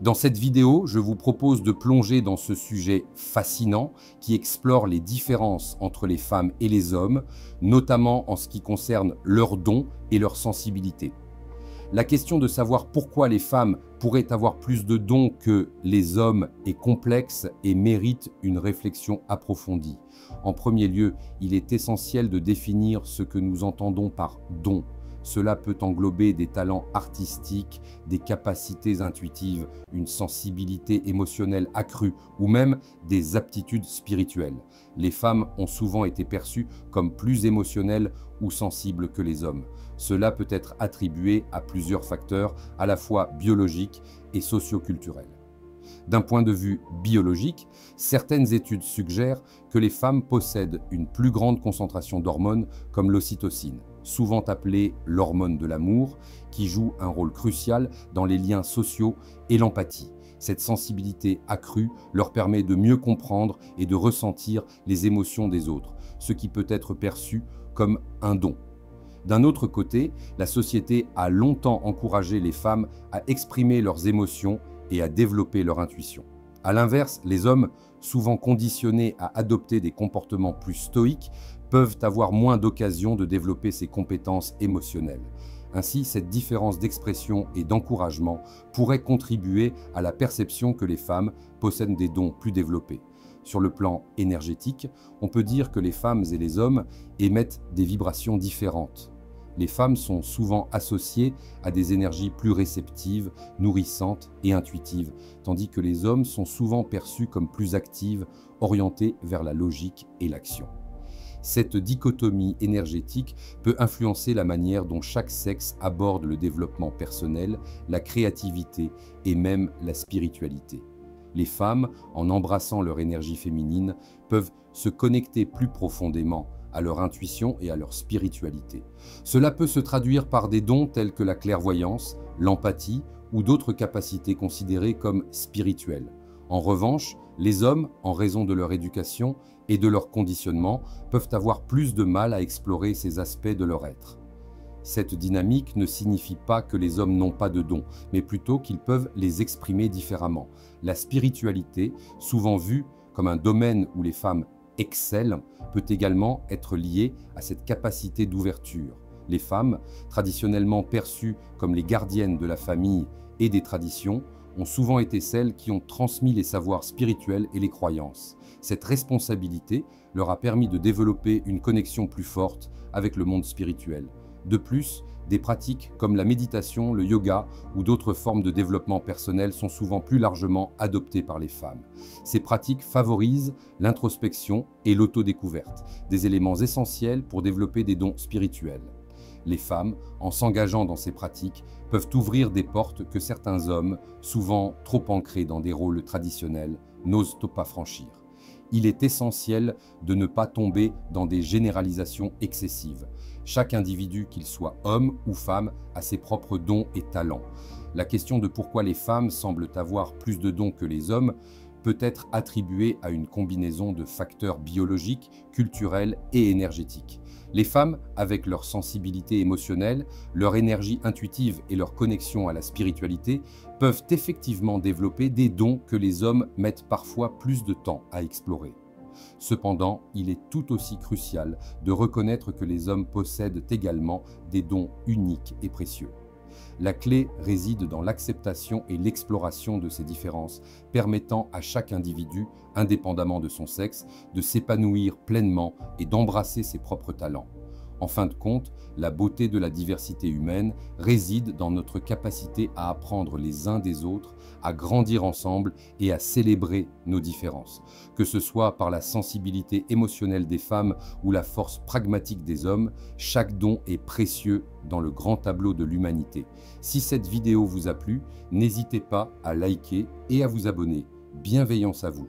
Dans cette vidéo, je vous propose de plonger dans ce sujet fascinant qui explore les différences entre les femmes et les hommes, notamment en ce qui concerne leurs dons et leur sensibilité. La question de savoir pourquoi les femmes pourraient avoir plus de dons que les hommes est complexe et mérite une réflexion approfondie. En premier lieu, il est essentiel de définir ce que nous entendons par don. Cela peut englober des talents artistiques, des capacités intuitives, une sensibilité émotionnelle accrue ou même des aptitudes spirituelles. Les femmes ont souvent été perçues comme plus émotionnelles ou sensibles que les hommes. Cela peut être attribué à plusieurs facteurs à la fois biologiques et socioculturels. D'un point de vue biologique, certaines études suggèrent que les femmes possèdent une plus grande concentration d'hormones comme l'ocytocine, souvent appelée l'hormone de l'amour, qui joue un rôle crucial dans les liens sociaux et l'empathie. Cette sensibilité accrue leur permet de mieux comprendre et de ressentir les émotions des autres, ce qui peut être perçu comme un don. D'un autre côté, la société a longtemps encouragé les femmes à exprimer leurs émotions et à développer leur intuition. A l'inverse, les hommes, souvent conditionnés à adopter des comportements plus stoïques, peuvent avoir moins d'occasions de développer ces compétences émotionnelles. Ainsi, cette différence d'expression et d'encouragement pourrait contribuer à la perception que les femmes possèdent des dons plus développés. Sur le plan énergétique, on peut dire que les femmes et les hommes émettent des vibrations différentes. Les femmes sont souvent associées à des énergies plus réceptives, nourrissantes et intuitives, tandis que les hommes sont souvent perçus comme plus actives, orientés vers la logique et l'action. Cette dichotomie énergétique peut influencer la manière dont chaque sexe aborde le développement personnel, la créativité et même la spiritualité. Les femmes, en embrassant leur énergie féminine, peuvent se connecter plus profondément à leur intuition et à leur spiritualité. Cela peut se traduire par des dons tels que la clairvoyance, l'empathie ou d'autres capacités considérées comme spirituelles. En revanche, les hommes, en raison de leur éducation et de leur conditionnement, peuvent avoir plus de mal à explorer ces aspects de leur être. Cette dynamique ne signifie pas que les hommes n'ont pas de dons, mais plutôt qu'ils peuvent les exprimer différemment. La spiritualité, souvent vue comme un domaine où les femmes excellent, peut également être liée à cette capacité d'ouverture. Les femmes, traditionnellement perçues comme les gardiennes de la famille et des traditions, ont souvent été celles qui ont transmis les savoirs spirituels et les croyances. Cette responsabilité leur a permis de développer une connexion plus forte avec le monde spirituel. De plus, des pratiques comme la méditation, le yoga ou d'autres formes de développement personnel sont souvent plus largement adoptées par les femmes. Ces pratiques favorisent l'introspection et l'autodécouverte, des éléments essentiels pour développer des dons spirituels. Les femmes, en s'engageant dans ces pratiques, peuvent ouvrir des portes que certains hommes, souvent trop ancrés dans des rôles traditionnels, n'osent pas franchir. Il est essentiel de ne pas tomber dans des généralisations excessives. Chaque individu, qu'il soit homme ou femme, a ses propres dons et talents. La question de pourquoi les femmes semblent avoir plus de dons que les hommes peut être attribuée à une combinaison de facteurs biologiques, culturels et énergétiques. Les femmes, avec leur sensibilité émotionnelle, leur énergie intuitive et leur connexion à la spiritualité, peuvent effectivement développer des dons que les hommes mettent parfois plus de temps à explorer. Cependant, il est tout aussi crucial de reconnaître que les hommes possèdent également des dons uniques et précieux. La clé réside dans l'acceptation et l'exploration de ces différences, permettant à chaque individu, indépendamment de son sexe, de s'épanouir pleinement et d'embrasser ses propres talents. En fin de compte, la beauté de la diversité humaine réside dans notre capacité à apprendre les uns des autres, à grandir ensemble et à célébrer nos différences. Que ce soit par la sensibilité émotionnelle des femmes ou la force pragmatique des hommes, chaque don est précieux dans le grand tableau de l'humanité. Si cette vidéo vous a plu, n'hésitez pas à liker et à vous abonner. Bienveillance à vous.